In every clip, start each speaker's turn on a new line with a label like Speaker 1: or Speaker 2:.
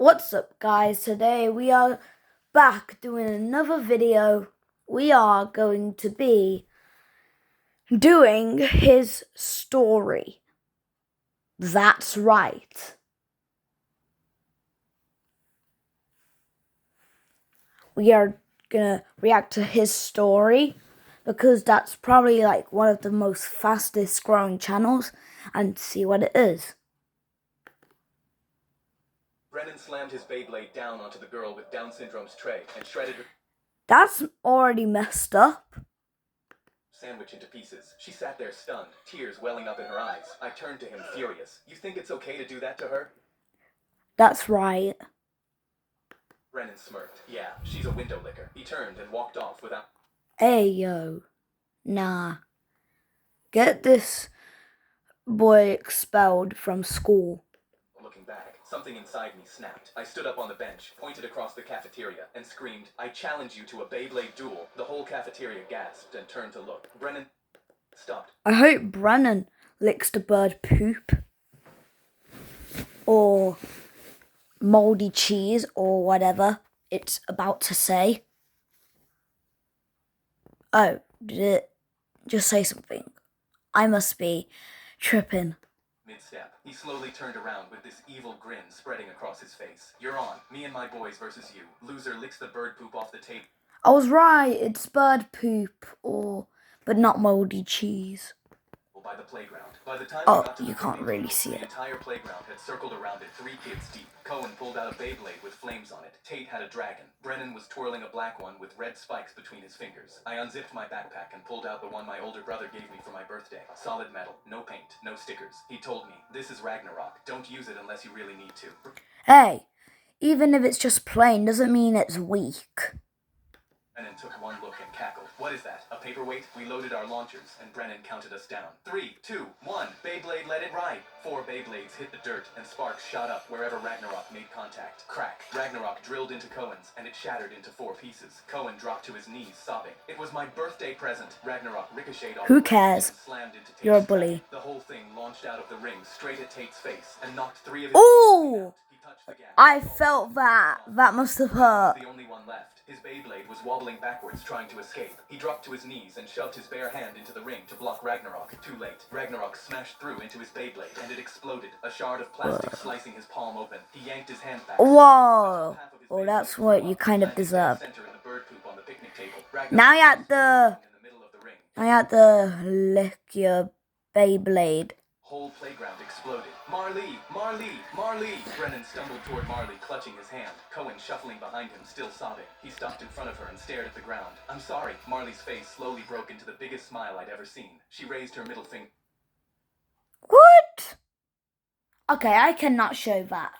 Speaker 1: What's up, guys? Today we are back doing another video. We are going to be doing his story. That's right. We are gonna react to his story because that's probably like one of the most fastest growing channels, and see what it is.
Speaker 2: Brennan slammed his Beyblade down onto the girl with Down syndrome's tray and shredded her
Speaker 1: That's already messed up.
Speaker 2: sandwich into pieces. She sat there stunned, tears welling up in her eyes. I turned to him furious. You think it's okay to do that to her?
Speaker 1: That's right.
Speaker 2: Brennan smirked. Yeah, she's a window licker. He turned and walked off without...
Speaker 1: Hey, yo. Nah. Get this boy expelled from school.
Speaker 2: Looking back, something inside me snapped. I stood up on the bench, pointed across the cafeteria, and screamed, I challenge you to a Beyblade duel. The whole cafeteria gasped and turned to look. Brennan stopped.
Speaker 1: I hope Brennan licks the bird poop. Or moldy cheese, or whatever it's about to say. Oh, did it just say something? I must be tripping.
Speaker 2: Mid-step, he slowly turned around with this evil grin spreading across his face. You're on. Me and my boys versus you. Loser licks the bird poop off the table.
Speaker 1: I was right, it's bird poop, but not moldy cheese.
Speaker 2: By the playground. By the time
Speaker 1: Oh,
Speaker 2: we got to
Speaker 1: you
Speaker 2: the
Speaker 1: can't
Speaker 2: picnic
Speaker 1: really
Speaker 2: table,
Speaker 1: see
Speaker 2: the
Speaker 1: it.
Speaker 2: entire playground had circled around it 3 kids deep. Cohen pulled out a Beyblade with flames on it. Tate had a dragon. Brennan was twirling a black one with red spikes between his fingers. I unzipped my backpack and pulled out the one my older brother gave me for my birthday. Solid metal, no paint, no stickers. He told me, this is Ragnarok. Don't use it unless you really need to.
Speaker 1: Hey, even if it's just plain doesn't mean it's weak.
Speaker 2: Brennan took one look and cackled. What is that? A paperweight? We loaded our launchers, and Brennan counted us down. 3, 2, 1. Beyblade, let it ride. 4 Beyblades hit the dirt, and sparks shot up wherever Ragnarok made contact. Crack. Ragnarok drilled into Cohen's, and it shattered into 4 pieces. Cohen dropped to his knees, sobbing. It was my birthday present. Ragnarok ricocheted off.
Speaker 1: Who cares?
Speaker 2: And slammed into Tate's
Speaker 1: You're a bully.
Speaker 2: back. The whole thing launched out of the ring, straight at Tate's face, and knocked 3 of his
Speaker 1: Ooh!
Speaker 2: teeth out. He touched the gas.
Speaker 1: I felt that. That must have hurt.
Speaker 2: The only one left. His Beyblade was wobbling backwards, trying to escape. He dropped to his knees and shoved his bare hand into the ring to block Ragnarok. Too late. Ragnarok smashed through into his Beyblade, and it exploded, a shard of plastic slicing his palm open. He yanked his hand back.
Speaker 1: Whoa! Well, that's what you kind of deserve. Now you have to lick your Beyblade.
Speaker 2: Whole playground exploded. Marley! Marley! Marley! Brennan stumbled toward Marley, clutching his hand. Cohen shuffling behind him, still sobbing. He stopped in front of her and stared at the ground. I'm sorry. Marley's face slowly broke into the biggest smile I'd ever seen. She raised her middle finger.
Speaker 1: What? Okay, I cannot show that.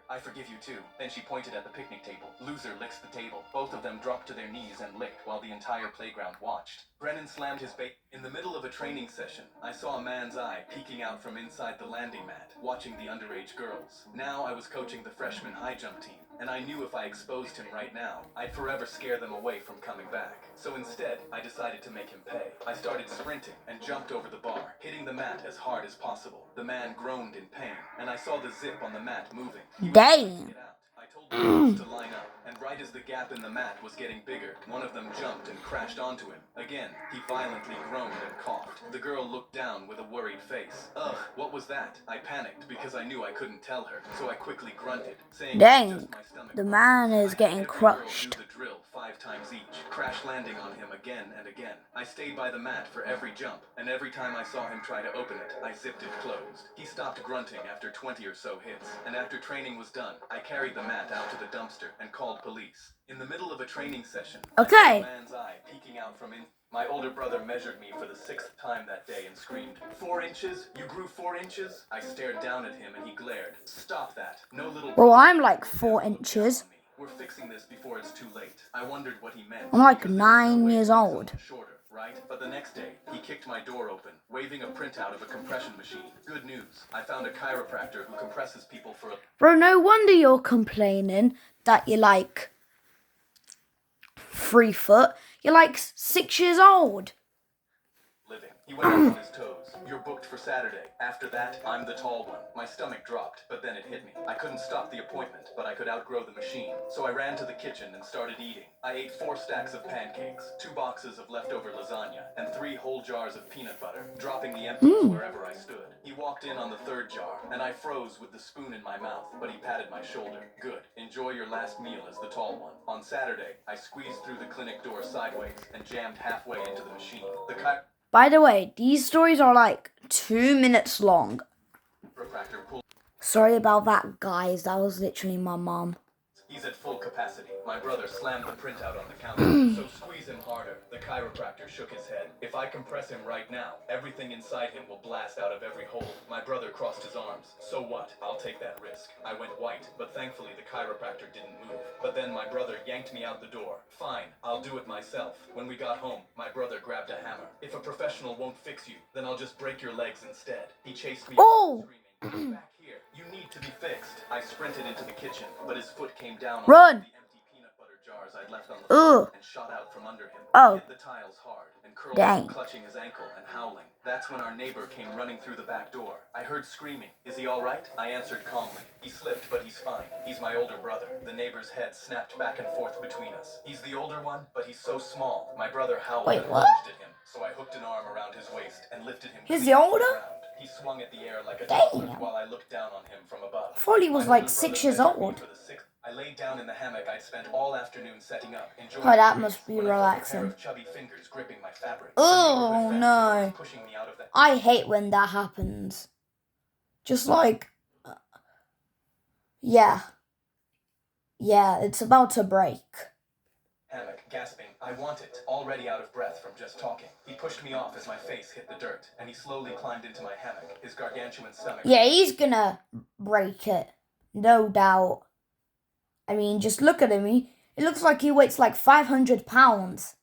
Speaker 2: I forgive you too. Then she pointed at the picnic table. Loser licks the table. Both of them dropped to their knees and licked while the entire playground watched. Brennan slammed his bait. In the middle of a training session, I saw a man's eye peeking out from inside the landing mat, watching the underage girls. Now I was coaching the freshman high jump team, and I knew if I exposed him right now, I'd forever scare them away from coming back. So instead, I decided to make him pay. I started sprinting and jumped over the bar, hitting the mat as hard as possible. The man groaned in pain, and I saw the zip on the mat moving.
Speaker 1: Dang.
Speaker 2: I told the girls to line up, and right as the gap in the mat was getting bigger, one of them jumped and crashed onto him. Again, he violently groaned and coughed. The girl looked down with a worried face. Ugh, what was that? I panicked because I knew I couldn't tell her, so I quickly grunted, saying,
Speaker 1: Dang,
Speaker 2: just my stomach.
Speaker 1: the man is getting
Speaker 2: Every girl
Speaker 1: crushed.
Speaker 2: knew the drill 5 times each, crash landing on him again and again. I stayed by the mat for every jump, and every time I saw him try to open it, I zipped it closed. He stopped grunting after 20 or so hits, and after training was done, I carried the mat out to the dumpster and called police. In the middle of a training session,
Speaker 1: Okay.
Speaker 2: I saw a man's eye peeking out from in. My older brother measured me for the 6th time that day and screamed, 4 inches? You grew 4 inches? I stared down at him and he glared. Stop that. No little...
Speaker 1: Well, I'm like 4 inches.
Speaker 2: We're fixing this before it's too late. I wondered what he meant.
Speaker 1: I'm like
Speaker 2: because there was no
Speaker 1: 9
Speaker 2: way to
Speaker 1: years
Speaker 2: make
Speaker 1: old.
Speaker 2: someone shorter, right? But the next day, he kicked my door open, waving a printout of a compression machine. Good news. I found a chiropractor who compresses people for a...
Speaker 1: Bro, no wonder you're complaining that you're like 3 foot. You're like 6 years old.
Speaker 2: living. He went up on his toes. You're booked for Saturday. After that, I'm the tall one. My stomach dropped, but then it hit me. I couldn't stop the appointment, but I could outgrow the machine. So I ran to the kitchen and started eating. I ate 4 stacks of pancakes, 2 boxes of leftover lasagna, and 3 whole jars of peanut butter, dropping the empties wherever I stood. He walked in on the 3rd jar, and I froze with the spoon in my mouth, but he patted my shoulder. Good. Enjoy your last meal as the tall one. On Saturday, I squeezed through the clinic door sideways and jammed halfway into the machine.
Speaker 1: By the way, these stories are like 2 minutes long.
Speaker 2: Chiropractor pulled.
Speaker 1: Sorry about that, guys. That was literally my mom.
Speaker 2: He's at full capacity. My brother slammed the printout on the counter, so squeeze him harder. The chiropractor shook his head. If I compress him right now, everything inside him will blast out of every hole. My brother crossed his arms. So what? I'll take that risk. I went white, but thankfully the chiropractor didn't move. But then my brother yanked me out the door. Fine, I'll do it myself. When we got home, my brother grabbed a hammer. If a professional won't fix you, then I'll just break your legs instead. He chased me
Speaker 1: Oh!
Speaker 2: screaming, back here. You need to be fixed. I sprinted into the kitchen, but his foot came down on
Speaker 1: Run!
Speaker 2: the empty peanut butter jars I'd left on the floor and shot out from under him.
Speaker 1: Oh.
Speaker 2: Hit the tiles hard and curled
Speaker 1: Dang.
Speaker 2: up, clutching his ankle and howling. That's when our neighbor came running through the back door. I heard screaming. Is he all right? I answered calmly. He slipped, but he's fine. He's my older brother. The neighbor's head snapped back and forth between us. He's the older one, but he's so small. My brother howled
Speaker 1: Wait,
Speaker 2: and
Speaker 1: what?
Speaker 2: lunged at him, so I hooked an arm around his waist and lifted him.
Speaker 1: He's
Speaker 2: clean
Speaker 1: the
Speaker 2: off
Speaker 1: older?
Speaker 2: ground. He swung at the air like a
Speaker 1: Damn.
Speaker 2: toddler while I looked down on him from above.
Speaker 1: I thought he was
Speaker 2: My
Speaker 1: like
Speaker 2: older
Speaker 1: 6
Speaker 2: brother
Speaker 1: years
Speaker 2: measured me
Speaker 1: old.
Speaker 2: for the sixth. I laid down in the hammock I'd spent all afternoon setting up, enjoying
Speaker 1: Oh, that
Speaker 2: the
Speaker 1: must be
Speaker 2: breeze, when I felt a pair
Speaker 1: relaxing.
Speaker 2: of chubby fingers gripping my fabric.
Speaker 1: Oh,
Speaker 2: The neighborhood fence
Speaker 1: no.
Speaker 2: was pushing me out of the
Speaker 1: I hate when that happens. Just like... Yeah. Yeah, it's about to break.
Speaker 2: hammock, gasping, I want it, already out of breath from just talking. He pushed me off as my face hit the dirt, and he slowly climbed into my hammock, his gargantuan stomach.
Speaker 1: Yeah, he's gonna break it. No doubt. I mean, just look at him. It looks like he weighs like 500 pounds.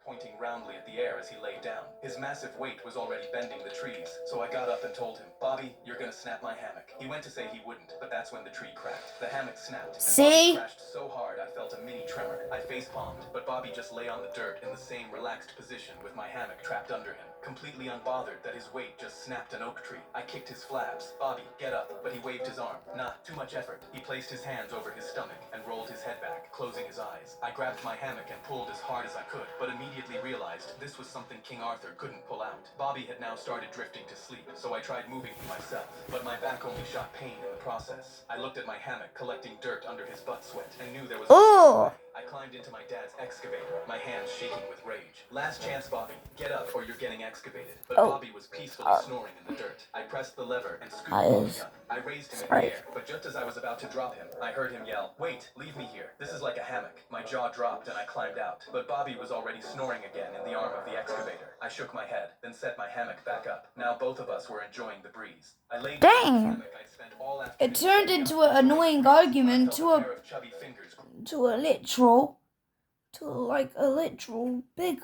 Speaker 2: Pointing roundly at the air as he lay down. His massive weight was already bending the trees, so I got up and told him, Bobby, you're gonna snap my hammock. He went to say he wouldn't, but that's when the tree cracked. The hammock snapped, and
Speaker 1: See?
Speaker 2: Bobby crashed so hard I felt a mini tremor. I face-palmed, but Bobby just lay on the dirt in the same relaxed position with my hammock trapped under him, completely unbothered that his weight just snapped an oak tree. I kicked his flaps. Bobby, get up, but he waved his arm. Not too much effort. He placed his hands over his stomach and rolled his head back, closing his eyes. I grabbed my hammock and pulled as hard as I could, but immediately realized this was something King Arthur couldn't pull out. Bobby had now started drifting to sleep, so I tried moving him myself, but my back only shot pain in the process. I looked at my hammock collecting dirt under his butt sweat and knew there was
Speaker 1: Oh!
Speaker 2: I climbed into my dad's excavator, my hands shaking with rage. Last chance, Bobby. Get up or you're getting excavated. But Bobby was peacefully snoring in the dirt. I pressed the lever and scooped Bobby up. I raised him in the air, but just as I was about to drop him, I heard him yell, Wait, leave me here. This is like a hammock. My jaw dropped and I climbed out, but Bobby was already snoring again in the arm of the excavator. I shook my head, then set my hammock back up. Now both of us were enjoying the breeze. I laid down in the hammock I'd spent all afternoon.
Speaker 1: It turned into an annoying argument to a
Speaker 2: pair of chubby fingers
Speaker 1: literal big.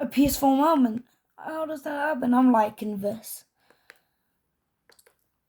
Speaker 1: A peaceful moment. How does that happen? I'm liking this.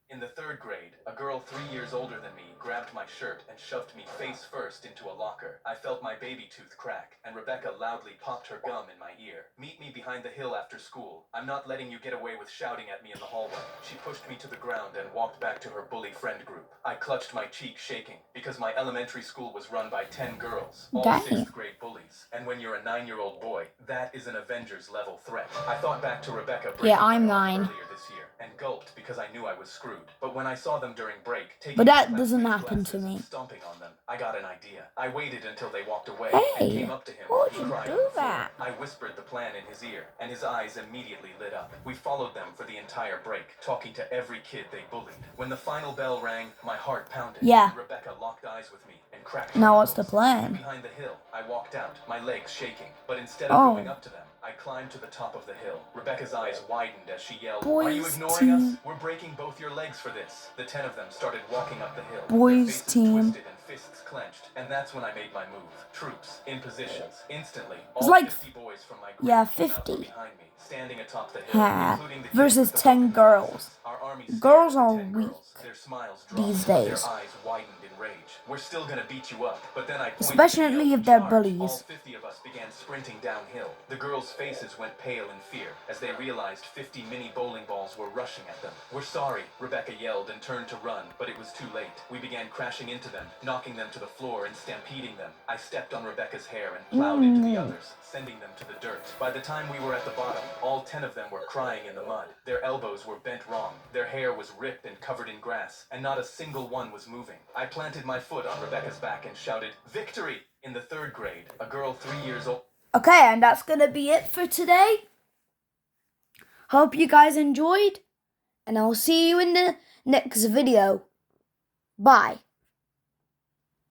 Speaker 2: In the 3rd grade, a girl 3 years older than me grabbed my shirt and shoved me face first into a locker. I felt my baby tooth crack, and Rebecca loudly popped her gum in my ear. Meet me behind the hill after school. I'm not letting you get away with shouting at me in the hallway. She pushed me to the ground and walked back to her bully friend group. I clutched my cheek shaking, because my elementary school was run by 10 girls, all
Speaker 1: Dang.
Speaker 2: 6th grade bullies. And when you're a 9-year-old boy, that is an Avengers level threat. I thought back to Rebecca
Speaker 1: Yeah, I'm
Speaker 2: breaking my arm
Speaker 1: 9.
Speaker 2: earlier this year, and gulped because I knew I was screwed. But when I saw them during break, taking
Speaker 1: But that
Speaker 2: off
Speaker 1: doesn't
Speaker 2: my
Speaker 1: happen to
Speaker 2: glasses
Speaker 1: me.
Speaker 2: and stomping on them, I got an idea. I waited until they walked away
Speaker 1: Hey,
Speaker 2: and came up to him.
Speaker 1: why'd
Speaker 2: He
Speaker 1: you
Speaker 2: cried
Speaker 1: do
Speaker 2: on the floor.
Speaker 1: that?
Speaker 2: I whispered the plan in his ear, and his eyes immediately lit up. We followed them for the entire break, talking to every kid they bullied. When the final bell rang, my heart pounded.
Speaker 1: Yeah.
Speaker 2: Rebecca locked eyes with me and cracked.
Speaker 1: Now
Speaker 2: her
Speaker 1: what's the
Speaker 2: knuckles.
Speaker 1: plan?
Speaker 2: Behind the hill, I walked out, my legs shaking. But instead of
Speaker 1: Oh.
Speaker 2: going up to them, I climbed to the top of the hill.Rebecca's eyes widened as she yelled,
Speaker 1: Boys
Speaker 2: Are you ignoring
Speaker 1: team.
Speaker 2: us? We're breaking both your legs for this. The 10 of them started walking up the hill.
Speaker 1: Boys
Speaker 2: their faces
Speaker 1: team.
Speaker 2: twisted and fists clenched. And that's when I made my move. Troops, in positions. Instantly, all
Speaker 1: like
Speaker 2: 50 boys from my group
Speaker 1: yeah,
Speaker 2: came out from
Speaker 1: 50.
Speaker 2: behind me, standing atop the hill,
Speaker 1: Ha.
Speaker 2: including the kids
Speaker 1: Versus
Speaker 2: with the
Speaker 1: 10
Speaker 2: broken
Speaker 1: girls.
Speaker 2: noses. Our army stared
Speaker 1: Girls
Speaker 2: at the
Speaker 1: are
Speaker 2: 10
Speaker 1: weak
Speaker 2: girls. Their smiles dropped.
Speaker 1: these days.
Speaker 2: Their eyes widened in rage. We're still gonna beat you up, but then I pointed
Speaker 1: Especially
Speaker 2: to yell,
Speaker 1: if they're
Speaker 2: "Charge!"
Speaker 1: bullies.
Speaker 2: All 50 of us began sprinting downhill. The girls' faces went pale in fear as they realized 50 mini bowling balls were rushing at them. "We're sorry," Rebecca yelled and turned to run, but it was too late. We began crashing into them, knocking them to the floor and stampeding them. I stepped on Rebecca's hair and plowed into the others, sending them to the dirt. By the time we were at the bottom, all 10 of them were crying in the mud. Their elbows were bent wrong, their hair was ripped and covered in grass, and not a single one was moving. I planted my foot on Rebecca's back and shouted, "Victory!" In the 3rd grade, a girl 3 years old...
Speaker 1: Okay, and that's going to be it for today. Hope you guys enjoyed, and I'll see you in the next video. Bye.